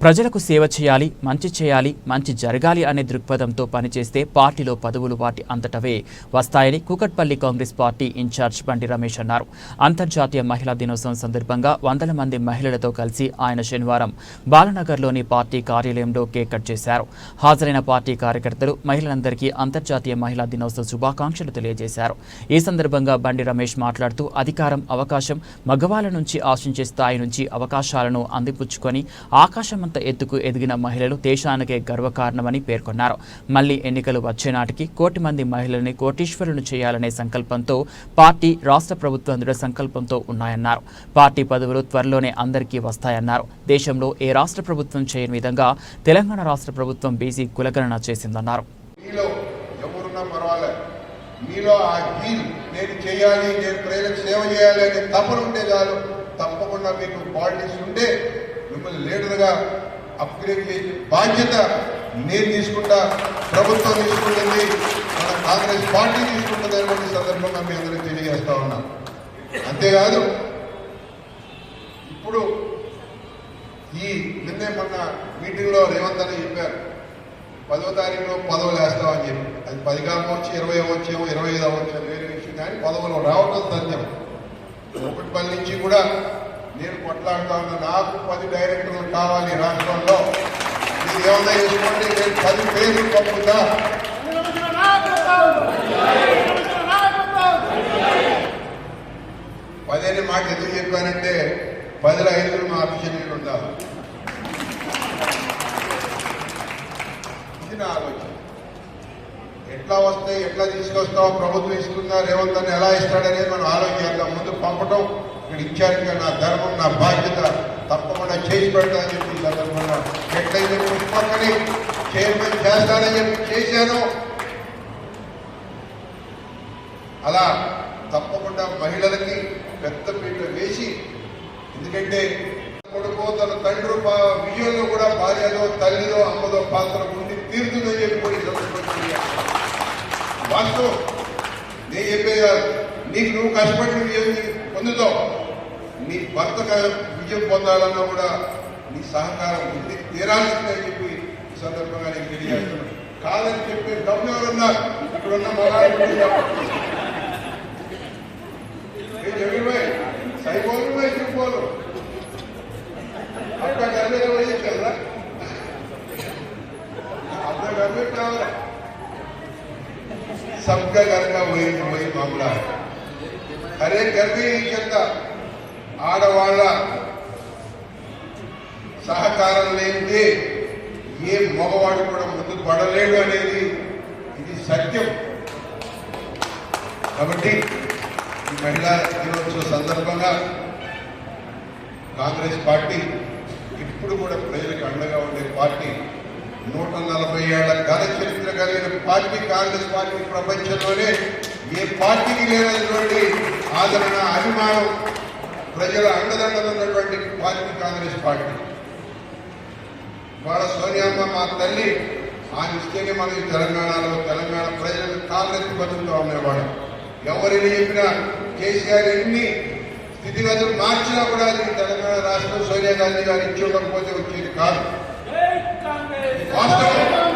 ప్రజలకు సేవ చేయాలి, మంచి చేయాలి, మంచి జరగాలి అనే దృక్పథంతో పనిచేస్తే పార్టీలో పదవులు వాటి అంతటవే వస్తాయని కూకట్పల్లి కాంగ్రెస్ పార్టీ ఇన్ఛార్జ్ బండి రమేష్ అన్నారు. అంతర్జాతీయ మహిళా దినోత్సవం సందర్భంగా వందల మంది మహిళలతో కలిసి ఆయన శనివారం బాలనగర్లోని పార్టీ కార్యాలయంలో కేక్ కట్ చేశారు. హాజరైన పార్టీ కార్యకర్తలు మహిళలందరికీ అంతర్జాతీయ మహిళా దినోత్సవ శుభాకాంక్షలు తెలియజేశారు. ఈ సందర్భంగా బండి రమేష్ మాట్లాడుతూ అధికారం, అవకాశం మగవాళ్ళ నుంచి ఆశించే స్థాయి నుంచి అవకాశాలను అందిపుచ్చుకొని ఆకాశం ఎత్తుకు ఎదిగిన మహిళలు దేశానికే గర్వకారణమని పేర్కొన్నారు. మళ్లీ ఎన్నికలు వచ్చే నాటికి 1 కోటి మంది మహిళల్ని కోటీశ్వరులను చేయాలనే సంకల్పంతో పార్టీ, రాష్ట్ర ప్రభుత్వం దృఢ సంకల్పంతో ఉన్నాయన్నారు. పార్టీ పదవులు త్వరలోనే అందరికీ వస్తాయన్నారు. దేశంలో ఏ రాష్ట్ర ప్రభుత్వం చేయని విధంగా తెలంగాణ రాష్ట్ర ప్రభుత్వం బీసీ కులగణన చేసిందన్నారు. తప్పకుండా మీకు పాలిటిక్స్ ఉంటే మిమ్మల్ని లీడర్గా అప్గ్రేడ్ చేసే బాధ్యత నేను తీసుకుంటా, ప్రభుత్వం తీసుకుంటుంది, మన కాంగ్రెస్ పార్టీ తీసుకుంటుంది అనేటువంటి సందర్భంగా మీ అందరికీ తెలియజేస్తా ఉన్నా. అంతేకాదు, ఇప్పుడు నిన్నే మొన్న మీటింగ్లో రేవంత్ అని చెప్పారు 10వ తారీఖులో పదవులు వేస్తామని చెప్పి. అది 10 కావచ్చు, 20 అవ్వచ్చేమో, 25 అవ్వచ్చు, అది వేరే విషయం. కానీ పదవులు రావటం సత్యం. కూకట్పల్లి నుంచి కూడా నేను కొట్లాడుతా ఉన్నా. నాకు 10 డైరెక్టర్లు కావాలి రాష్ట్రంలో. మీరు ఏమన్నా చేసుకోండి, నేను 10 పేర్లు పంపుతా. 10 అనే మాట ఎందుకు చెప్పానంటే 10లో 5 మా అభిషేకులు ఉండాలి. ఇది నా ఆలోచన. ఎట్లా వస్తాయి, ఎట్లా తీసుకొస్తావు, ప్రభుత్వం ఇస్తుందా, రేవంత్ అని ఎలా ఇస్తాడనేది మనం ఆలోచించాం. ముందు పంపటం ఇక్కడ ఇచ్చారుగా నా ధర్మం, నా బాధ్యత, తప్పకుండా చేసి పెడతానని చెప్పి ఈ సందర్భంగా ఎట్లయితే పుష్పక్కని చైర్మన్ చేస్తానని చెప్పి చేశాను, అలా తప్పకుండా మహిళలకి పెద్ద పీట వేసి, ఎందుకంటే కొడుకో తన తండ్రి విజయంలో కూడా భార్యలో, తల్లిలో, అమ్మలో పాత్ర ఉండి తీరుతుందని చెప్పి కూడా వాస్తవం. నేను చెప్పేది నీకు నువ్వు కష్టపడి విజయం పొందుతావు, నీ భర్త విజయం పొందాలన్నా కూడా నీ సహకారం ఉంది, తీరాల్సిందని చెప్పి ఈ సందర్భంగా నేను తెలియజేస్తున్నాను. కాదని చెప్పి డబ్బులు ఎవరన్నా ఇక్కడున్న మగాడు సైకోలు చెప్పారు అక్కడ గర్భే కదా, అక్కడ గర్భే కావాలి. सबका घर का वही मामला है. अरे घर भी नहीं चलता. ఆడవాళ్ళ సహకారం లేనిదే ఏ మగవాడు కూడా ముందుకు పడలేడు అనేది ఇది సత్యం. కాబట్టి ఈ మహిళా దినోత్సవ సందర్భంగా కాంగ్రెస్ పార్టీ ఇప్పుడు కూడా ప్రజలకు అండగా ఉండే పార్టీ. 140 ఏళ్ల ఘన చరిత్ర కలిగిన పార్టీ కాంగ్రెస్ పార్టీ. ప్రపంచంలోనే ఏ పార్టీకి లేనటువంటి ఆదరణ, అభిమానం, ప్రజల అండదండలు ఉన్నటువంటి పార్టీ కాంగ్రెస్ పార్టీ. వాళ్ళ సోనియామ్మ మా తల్లి, ఆమె ఇస్తేనే మనం తెలంగాణ ప్రజలకు కాంగ్రెస్ బతుకుతూ ఉండేవాడు. ఎవరిని చెప్పినా కేసీఆర్ ఎన్ని స్థితిగతులు మార్చినా కూడా అది తెలంగాణ రాష్ట్రం సోనియా గాంధీ గారు ఇచ్చి ఉండకపోతే వచ్చేది కాదు. వాస్తవం.